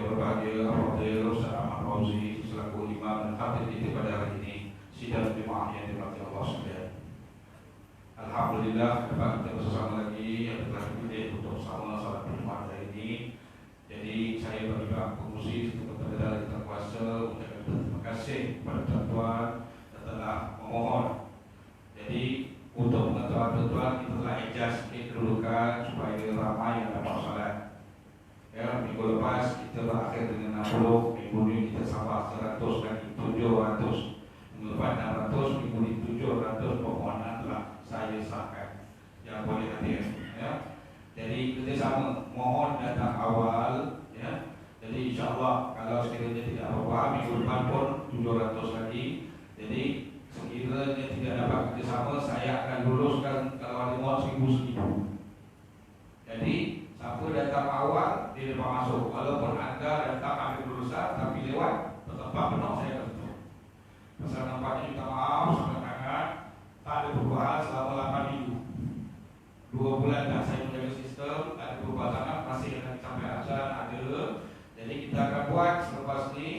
berbahagia Fadil Ustaz Ahmad Fauzi selaku imam dan khatib kita pada hari ini, sidang jemaah yang dirahmati Allah sekalian. Alhamdulillah dapat kita bersama lagi yang telah dipilih untuk sama salat berjemaah hari ini. Jadi saya bagi pengurusi kepada yang terkuasa mengucapkan terima kasih kepada tuan-tuan yang telah memohon. Jadi untuk pengetahuan tuan-tuan kita telah ijaz kedudukan supaya ramai yang dapat salat. Ya, minggu lepas kita berakhir dengan 60, minggu ini kita sampai 100 lagi 700, minggu lepas 600, minggu ini 700 permohonan telah saya sahkan yang boleh hadir. Ya. Jadi kita sama mohon datang awal. Ya. Jadi insyaAllah kalau sekiranya tidak apa-apa minggu depan pun 700 lagi. Jadi sekiranya tidak dapat kerjasama saya akan luluskan kalau ada mohon 1000. Jadi siapa datang awal dia dapat masuk. Walaupun anda datang ambil lulusan tapi lewat tempat penuh saya akan tutup. Pasal nampaknya minta maaf sangat-sangat tak ada perubahan selama 8 minggu. 2 bulan dah saya menjaga sistem, ada perubahan sangat masih akan sampai azan ada. Jadi kita akan buat selepas ni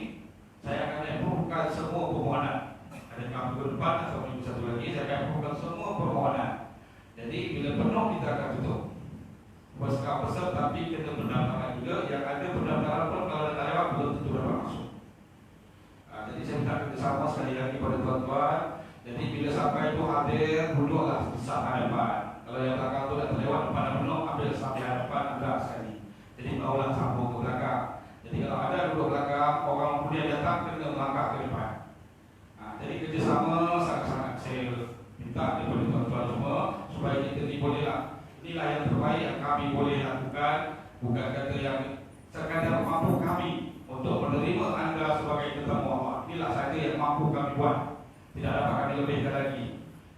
saya akan approvekan semua permohonan. Ada minggu depan atau minggu satu lagi saya akan approvekan semua permohonan. Jadi bila penuh kita akan tutup. Pasal besar tapi kita pendaftaran juga. Yang ada pendaftaran pun kalau dah lewat belum tentu dapat masuk. Jadi saya minta kerjasama sekali lagi pada tuan-tuan. Jadi bila sampai itu hadir, duduklah di hadapan. Kalau yang belakang tu dah terlewat depan dan penuh, ambil sampai hadapan anda sekali. Jadi barulah sambung ke belakang. Jadi kalau ada duduk belakang, orang kemudian datang kena melangkah ke depan. Jadi kerjasama sangat-sangat saya minta daripada tuan-tuan semua supaya kita ni bolehlah. Inilah yang terbaik yang kami boleh lakukan. Bukan kata yang sekadar mampu kami untuk menerima anda sebagai tetamu Allah. Inilah saja yang mampu kami buat. Tidak dapat kami lebihkan lagi.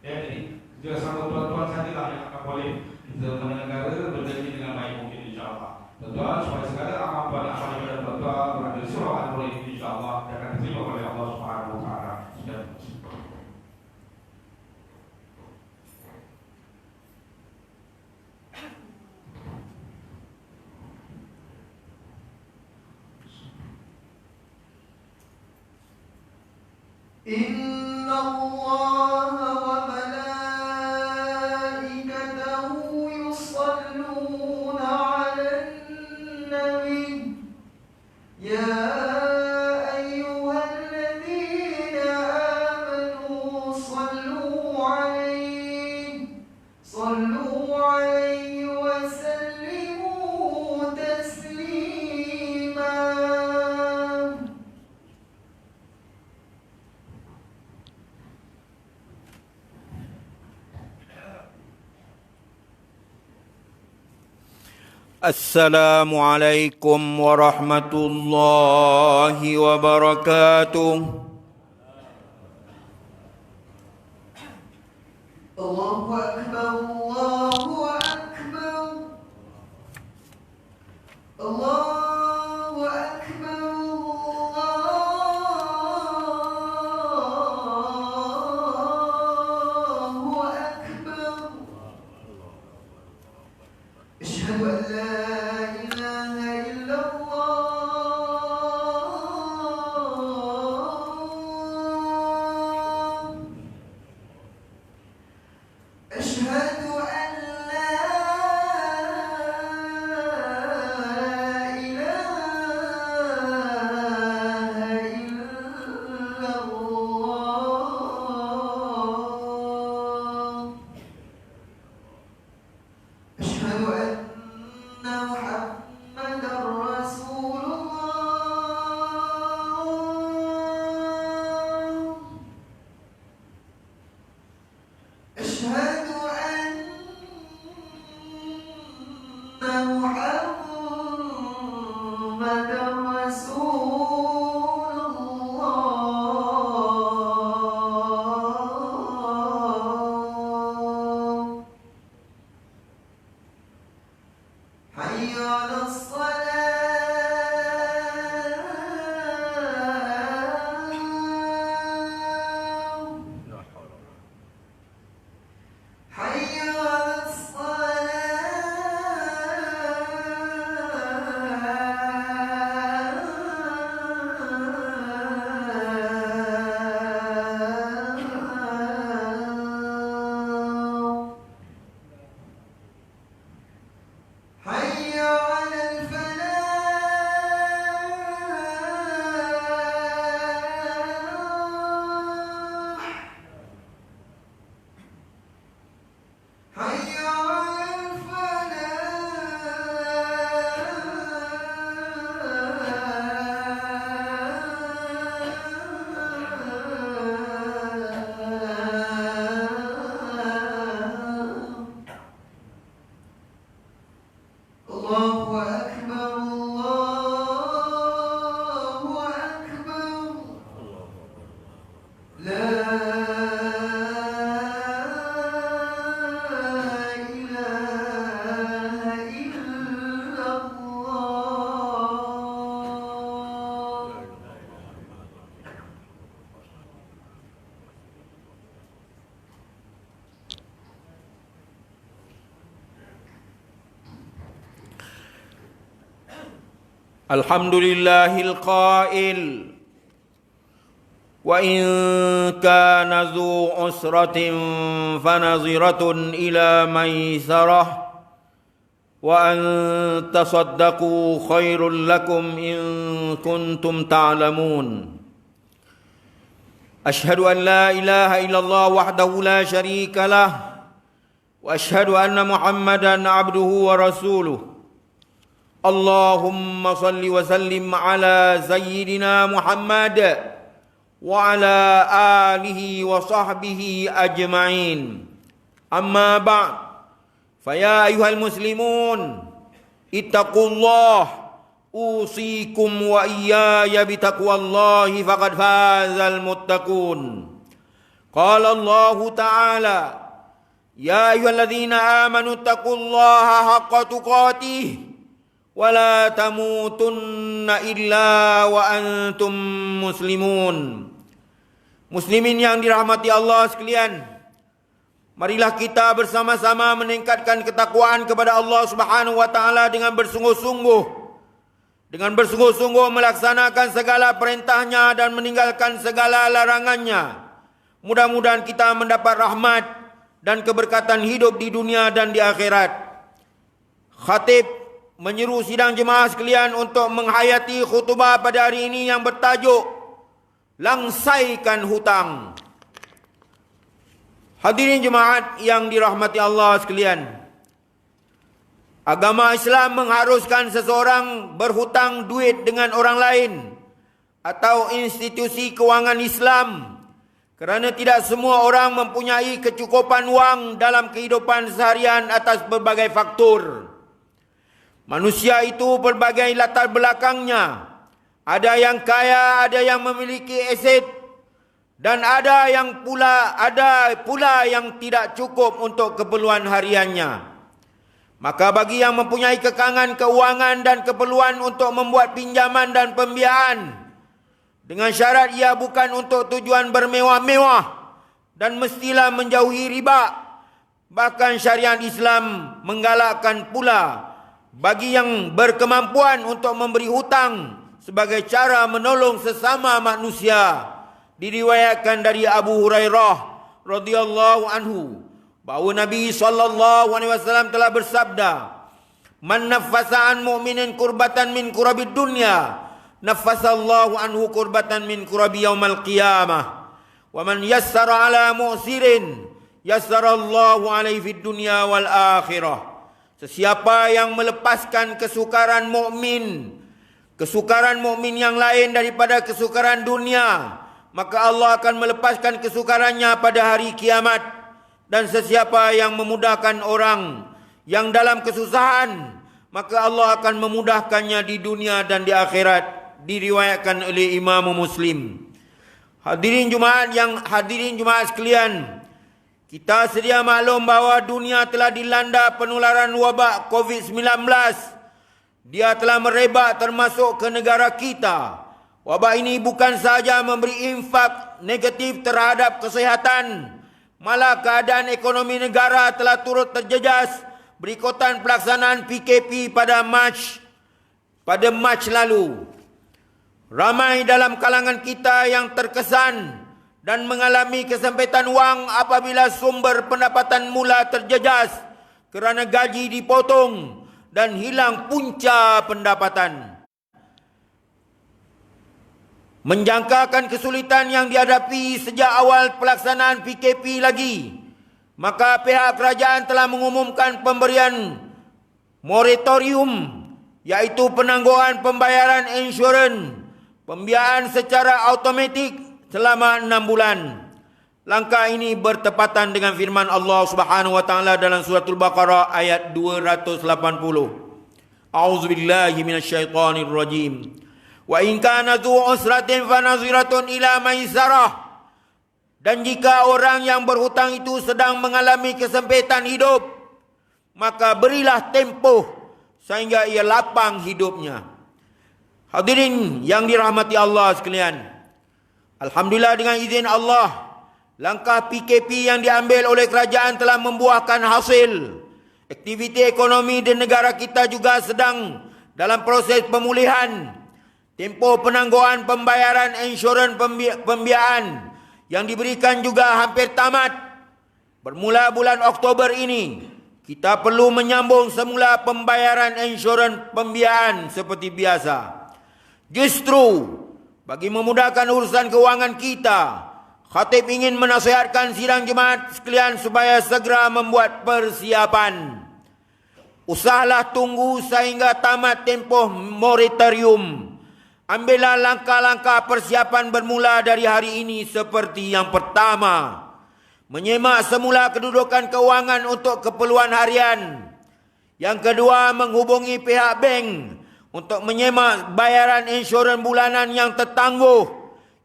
Ya, jadi kerjasama tuan-tuan sajalah yang akan boleh kita menyelenggara benda ini dengan baik mungkin insyaAllah. Tuan-tuan supaya segala amal buat amal daripada tuan-tuan berada di surah Al-Mulk ini insyaAllah dan akan diterima oleh Allah Subhanahu Wa Taala. Inna Allah wa malaikatahu yusalluna 'alan nabi ya ayyuhalladzina amanu sallu 'alaihi wa sallimu taslima. Assalamualaikum warahmatullahi wabarakatuh. Allahu Akbar, Allahu Akbar, Allahu Akbar, Allahu Akbar. Asyhadu an la الحمد لله القائل وإن كان ذو عسرة فنظرة إلى ميسرة وأن تصدقوا خير لكم إن كنتم تعلمون أشهد أن لا إله إلا الله وحده لا شريك له وأشهد أن محمدا عبده ورسوله اللهم صل وسلم على سيدنا محمد وعلى آله وصحبه أجمعين أما بعد فيا أيها المسلمون اتقوا الله أوصيكم وإياي بتقوى الله فقد فاز المتقون قال الله تعالى يا أيها الذين آمنوا اتقوا الله حق تقاته ولا تموتن إلا وأنتم مسلمون. Muslimin yang dirahmati Allah sekalian, marilah kita bersama-sama meningkatkan ketakwaan kepada Allah Subhanahu wa taala dengan bersungguh-sungguh melaksanakan segala perintahnya dan meninggalkan segala larangannya. Mudah-mudahan kita mendapat rahmat dan keberkatan hidup di dunia dan di akhirat. Khatib menyeru sidang jemaah sekalian untuk menghayati khutbah pada hari ini yang bertajuk Langsaikan Hutang. Hadirin jemaat yang dirahmati Allah sekalian, agama Islam mengharuskan seseorang berhutang duit dengan orang lain atau institusi kewangan Islam kerana tidak semua orang mempunyai kecukupan wang dalam kehidupan seharian atas berbagai faktor. Manusia itu berbagai latar belakangnya. Ada yang kaya, ada yang memiliki aset, dan ada pula yang tidak cukup untuk keperluan hariannya. Maka bagi yang mempunyai kekangan keuangan dan keperluan untuk membuat pinjaman dan pembiayaan dengan syarat ia bukan untuk tujuan bermewah-mewah dan mestilah menjauhi riba, bahkan syariat Islam menggalakkan pula bagi yang berkemampuan untuk memberi hutang sebagai cara menolong sesama manusia. Diriwayatkan dari Abu Hurairah radhiyallahu anhu bahawa Nabi SAW telah bersabda, "Man naffasa an mu'minin kurbatan min kurabid dunya, naffasallahu anhu kurbatan min kurabi yaumal qiyamah. Wa man yassara ala mu'sirin, yassarallahu alaihi fid dunya wal akhirah." Sesiapa yang melepaskan kesukaran mukmin yang lain daripada kesukaran dunia, maka Allah akan melepaskan kesukarannya pada hari kiamat. Dan sesiapa yang memudahkan orang yang dalam kesusahan, maka Allah akan memudahkannya di dunia dan di akhirat. Diriwayatkan oleh Imam Muslim. Hadirin Jumaat sekalian, kita sedia maklum bahawa dunia telah dilanda penularan wabak COVID-19. Dia telah merebak termasuk ke negara kita. Wabak ini bukan sahaja memberi impak negatif terhadap kesihatan, malah keadaan ekonomi negara telah turut terjejas berikutan pelaksanaan PKP pada Mac lalu. Ramai dalam kalangan kita yang terkesan dan mengalami kesempitan wang apabila sumber pendapatan mula terjejas kerana gaji dipotong dan hilang punca pendapatan. Menjangkakan kesulitan yang dihadapi sejak awal pelaksanaan PKP lagi, maka pihak kerajaan telah mengumumkan pemberian moratorium, iaitu penangguhan pembayaran insurans pembiayaan secara automatik selama 6 bulan. Langkah ini bertepatan dengan firman Allah Subhanahu wa taala dalam suratul Baqarah ayat 280. A'udzubillahi minasyaitonir rajim. Wa in kana dzu usratin fanaziratun ila maisarah. Dan jika orang yang berhutang itu sedang mengalami kesempitan hidup, maka berilah tempoh sehingga ia lapang hidupnya. Hadirin yang dirahmati Allah sekalian, alhamdulillah dengan izin Allah, langkah PKP yang diambil oleh kerajaan telah membuahkan hasil. Aktiviti ekonomi di negara kita juga sedang dalam proses pemulihan, tempoh penangguhan pembayaran insurans pembiayaan yang diberikan juga hampir tamat. Bermula bulan Oktober ini, kita perlu menyambung semula pembayaran insurans pembiayaan seperti biasa. Justru, bagi memudahkan urusan keuangan kita, khatib ingin menasihatkan sidang jemaat sekalian supaya segera membuat persiapan. Usahalah tunggu sehingga tamat tempoh moratorium. Ambillah langkah-langkah persiapan bermula dari hari ini seperti yang pertama. Menyemak semula kedudukan keuangan untuk keperluan harian. Yang kedua, menghubungi pihak bank untuk menyemak bayaran insurans bulanan yang tertangguh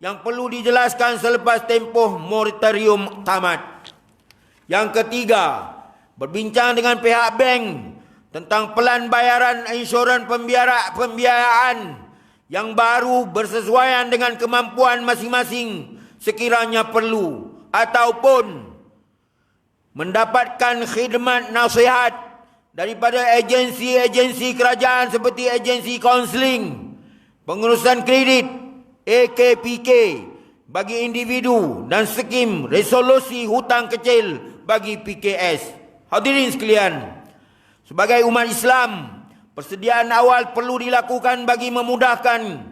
yang perlu dijelaskan selepas tempoh moratorium tamat. Yang ketiga, berbincang dengan pihak bank tentang pelan bayaran insurans pembiayaan yang baru bersesuaian dengan kemampuan masing-masing sekiranya perlu, ataupun mendapatkan khidmat nasihat daripada agensi-agensi kerajaan seperti agensi kaunseling, pengurusan kredit, AKPK bagi individu dan skim resolusi hutang kecil bagi PKS. Hadirin sekalian, sebagai umat Islam, persediaan awal perlu dilakukan bagi memudahkan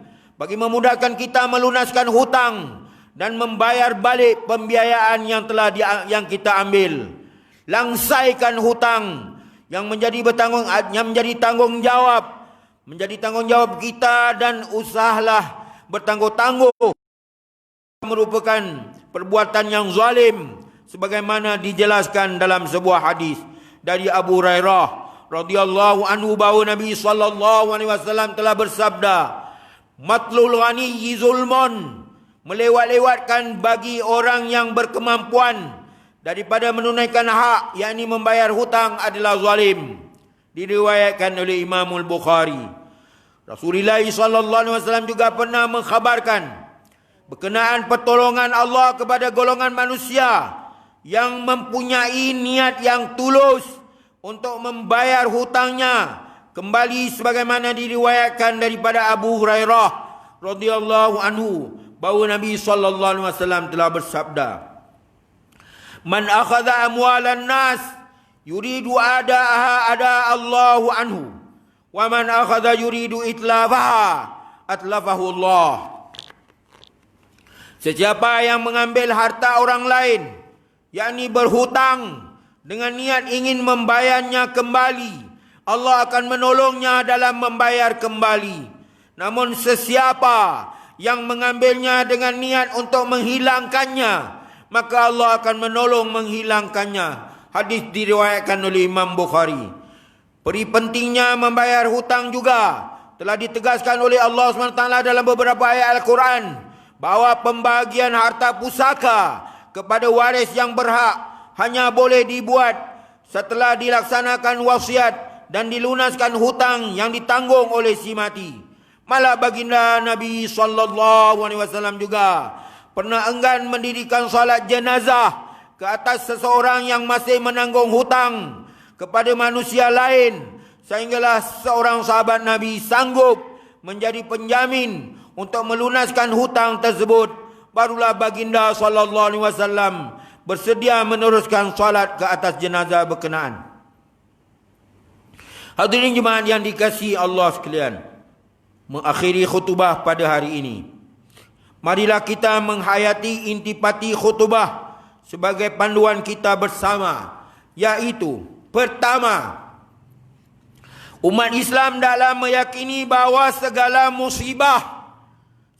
kita melunaskan hutang dan membayar balik pembiayaan yang kita ambil. Langsaikan hutang yang menjadi tanggung jawab kita, dan usahalah bertangguh-tangguh merupakan perbuatan yang zalim sebagaimana dijelaskan dalam sebuah hadis dari Abu Hurairah radhiyallahu anhu bahawa Nabi sallallahu alaihi wasallam telah bersabda, matlul ghaniyyi zulmun, melewat-lewatkan bagi orang yang berkemampuan daripada menunaikan hak, yakni membayar hutang, adalah zalim. Diriwayatkan oleh Imam Al-Bukhari. Rasulullah sallallahu alaihi wasallam juga pernah mengkhabarkan berkenaan pertolongan Allah kepada golongan manusia yang mempunyai niat yang tulus untuk membayar hutangnya kembali, sebagaimana diriwayatkan daripada Abu Hurairah radhiyallahu anhu bahawa Nabi sallallahu alaihi wasallam telah bersabda, man akhadha amwalan nas yuridu adaaha ada Allahu anhu, wa man akhadha yuridu itlafaha atlafahu Allah. Sesiapa yang mengambil harta orang lain, yakni berhutang, dengan niat ingin membayarnya kembali, Allah akan menolongnya dalam membayar kembali. Namun sesiapa yang mengambilnya dengan niat untuk menghilangkannya, maka Allah akan menolong menghilangkannya. Hadis diriwayatkan oleh Imam Bukhari. Peri pentingnya membayar hutang juga telah ditegaskan oleh Allah SWT dalam beberapa ayat Al-Quran, bahawa pembahagian harta pusaka kepada waris yang berhak hanya boleh dibuat setelah dilaksanakan wasiat dan dilunaskan hutang yang ditanggung oleh si mati. Malah baginda Nabi SAW juga pernah enggan mendirikan salat jenazah ke atas seseorang yang masih menanggung hutang kepada manusia lain, sehinggalah seorang sahabat Nabi sanggup menjadi penjamin untuk melunaskan hutang tersebut. Barulah baginda SAW bersedia meneruskan salat ke atas jenazah berkenaan. Hadirin jemaat yang dikasihi Allah sekalian, mengakhiri khutbah pada hari ini, marilah kita menghayati intipati khutbah sebagai panduan kita bersama, iaitu pertama, umat Islam dalam meyakini bahawa segala musibah,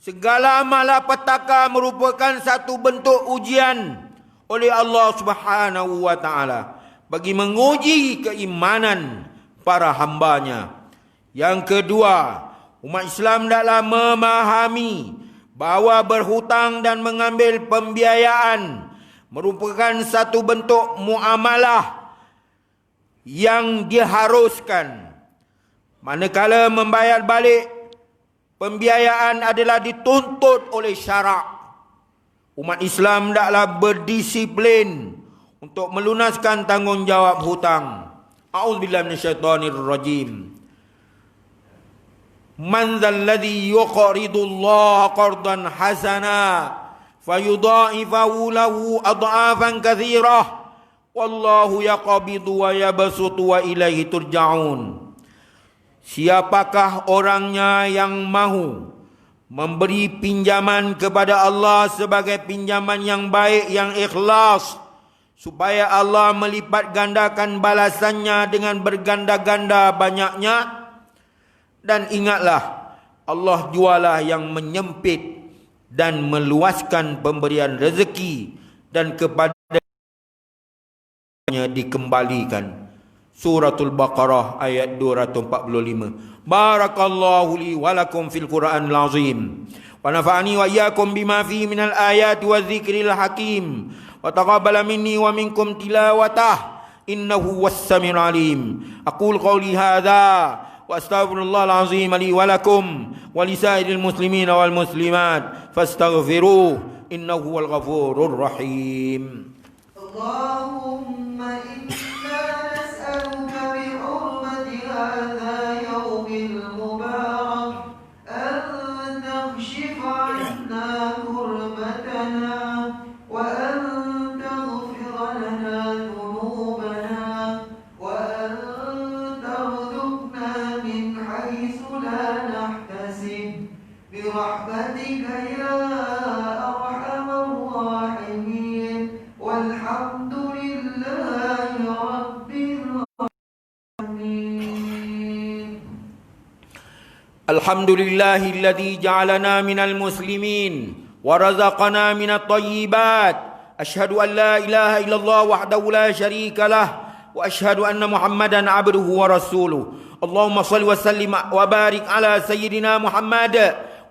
segala malapetaka merupakan satu bentuk ujian oleh Allah Subhanahu wa taala bagi menguji keimanan para hambanya. Yang kedua, umat Islam dalam memahami bahawa berhutang dan mengambil pembiayaan merupakan satu bentuk muamalah yang diharuskan, manakala membayar balik pembiayaan adalah dituntut oleh syarak. Umat Islam hendaklah berdisiplin untuk melunaskan tanggungjawab hutang. A'udzubillahi minasyaitonirrajim. Man dzalladzi yuqridullaha qardan hasana fayudha'ifahu lahu adha'afan katsirah wallahu yaqbidu wa yabsutu wa ilaihi turja'un. Siapakah orangnya yang mahu memberi pinjaman kepada Allah sebagai pinjaman yang baik, yang ikhlas, supaya Allah melipat gandakan balasannya dengan berganda-ganda banyaknya. Dan ingatlah, Allah jualah yang menyempit dan meluaskan pemberian rezeki, dan kepadanya dikembalikan. Suratul Baqarah ayat 245. Barakallahu li wa lakum fil Qur'anil azim. Wa nafa'ani wa iyyakum bima fihi minal ayati wadh-dhikril hakim. Wa taqabbala minni wa minkum tilawatah. Innahu was-sami'ul alim. Aqulu qawli hadza wa astaghfirullahal azim li wa lakum wa lisairil muslimina wal muslimat fastaghfiruh innahu wal ghafurur rahim. Allahumma inna nas'aluka bi hurmati hadha yawmil mubarak an takshifa 'anna kurbatana wa an taghfira lana dhunubana wa an tarzuqna min haythu la nahtasib bi rahmatika ya arhamar rahimin. Walhamdulillahi rabbil alamin. Alhamdulillahilladzi ja'alana minal muslimin wa razaqana minat thayyibat. Asyhadu an la ilaha illallah wahdahu la syarika lah wa asyhadu anna Muhammadan abduhu wa rasuluh. Allahumma shalli wa sallim wa barik ala sayyidina Muhammad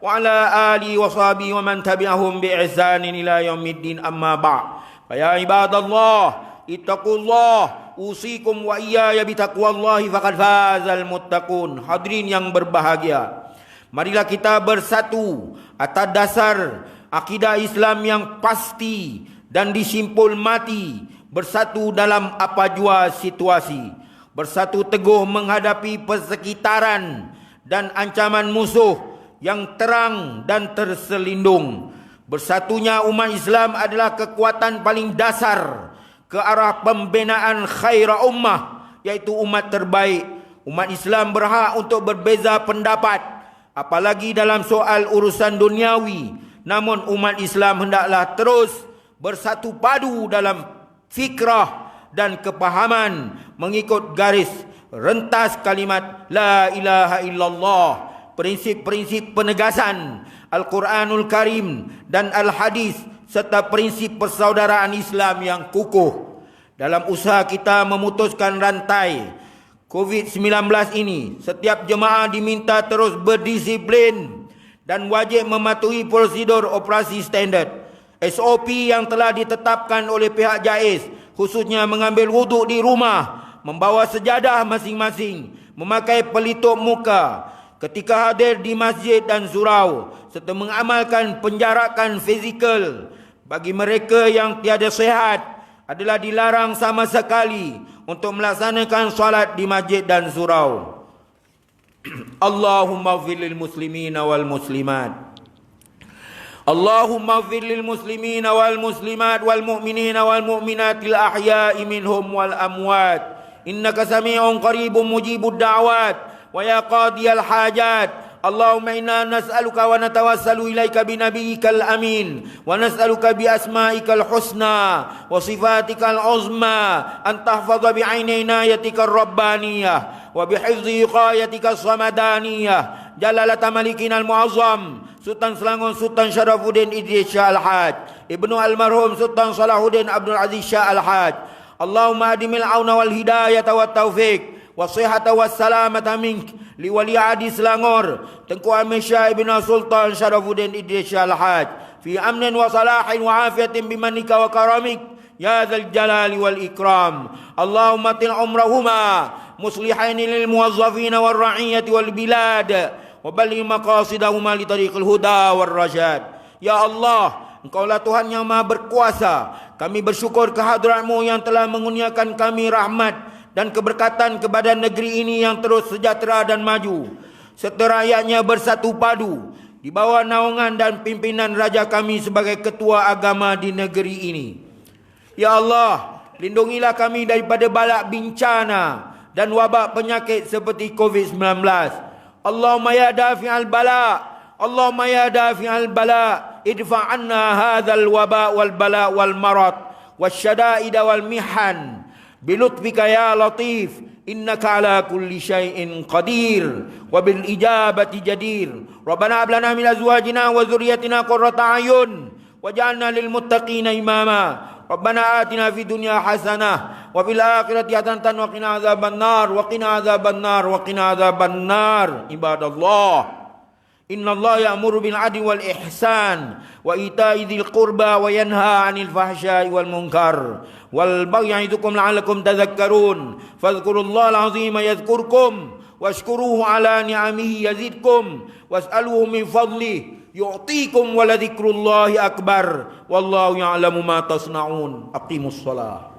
wa ala alihi wa sahbihi wa man tabi'ahum bi ihsanin ila yaumiddin, amma ba'd. Ya ibadallah, ittaqullah, usikum wa iyaya bitaqwallahi faqad fazal muttaqun. Hadirin yang berbahagia, marilah kita bersatu atas dasar akidah Islam yang pasti dan disimpul mati, bersatu dalam apa jua situasi, bersatu teguh menghadapi persekitaran dan ancaman musuh yang terang dan terselindung. Bersatunya umat Islam adalah kekuatan paling dasar ke arah pembinaan khaira ummah, yaitu umat terbaik. Umat Islam berhak untuk berbeza pendapat, apalagi dalam soal urusan duniawi. Namun umat Islam hendaklah terus bersatu padu dalam fikrah dan kepahaman, mengikut garis rentas kalimat La ilaha illallah, prinsip-prinsip penegasan Al-Quranul Karim dan Al-Hadis, serta prinsip persaudaraan Islam yang kukuh. Dalam usaha kita memutuskan rantai COVID-19 ini, setiap jemaah diminta terus berdisiplin dan wajib mematuhi prosedur operasi standard SOP yang telah ditetapkan oleh pihak JAIZ, khususnya mengambil wuduk di rumah, membawa sejadah masing-masing, memakai pelitup muka ketika hadir di masjid dan surau, serta mengamalkan penjarakan fizikal. Bagi mereka yang tiada sihat, adalah dilarang sama sekali untuk melaksanakan solat di masjid dan surau. Allahumma ighfir lil muslimina wal muslimat. Allahumma ighfir lil muslimina wal muslimat wal mu'minina wal mu'minatil ahya'i minhum wal amwat. Innaka sami'un qaribun mujibud da'wat wa ya qadiyal hajat. Allahumma inna nas'aluka wa natawassalu ilaika binabiyyikal amin wa nas'aluka bi asma'ikal husna wa sifatikal uzma an tahfadha bi 'aini inayatikar rabbaniyah wa bi hifdhi iqayatikal samadaniyah jalalata malikinal muazzam Sultan Selangor Sultan Syarafuddin Idris Shah Al-Haj Ibnu Almarhum Sultan Salahuddin Abdul Aziz Shah Al-Haj. Allahumma adimil auna wal hidayata wat taufiq wasihata wassalamata mink li wali ahdi Selangor Tengku Amir Shah Ibn Sultan Syarafuddin Idris Shah Al-Haj fi amnin wa salahin wa afiyatin bimanika wa karamik ya dzal jalali wal ikram. Allahumma til umrahuma muslihaini lil muwazzafina war ra'iyati wal bilad wa balligh maqasidahuma li tariqil huda war rasyad. Ya Allah, Engkaulah Tuhan yang Maha Berkuasa. Kami bersyukur kehadrat-Mu yang telah mengurniakan kami rahmat dan keberkatan kepada negeri ini yang terus sejahtera dan maju. serta rakyatnya bersatu padu di bawah naungan dan pimpinan raja kami sebagai ketua agama di negeri ini. Ya Allah, lindungilah kami daripada balak bencana dan wabak penyakit seperti COVID-19. Allahumma ya dafi'al bala, Allahumma ya dafi'al bala, idfa' anna hadzal waba wal bala wal marad wasyada'id wal mihan bilutfika ya latif, innaka ala kulli syai'in qadir wa bil ijabati jadir. Rabbana hab lana min azwajina wa dzurriyyatina qurrata a'yun waj'alna lil muttaqina imama. Rabbana atina fid dunya hasanah wa fil akhirati hasanatan wa qina adzabannar wa qina adzabannar wa qina adzabannar. Ibadallah, innallaha ya'muru bil 'adli wal ihsan wa ita'i dzil qurba wa yanha 'anil fahsya'i wal munkar wal baghi ya'idukum la'allakum tadhakkarun. Fadhkurullahal 'azima yadhkurkum washkuruhu 'ala ni'amihi yazidkum was'aluhu min fadlihi yu'tikum wa la dzikrullahi akbar wallahu ya'lamu ma tasna'un. Aqimus shalah.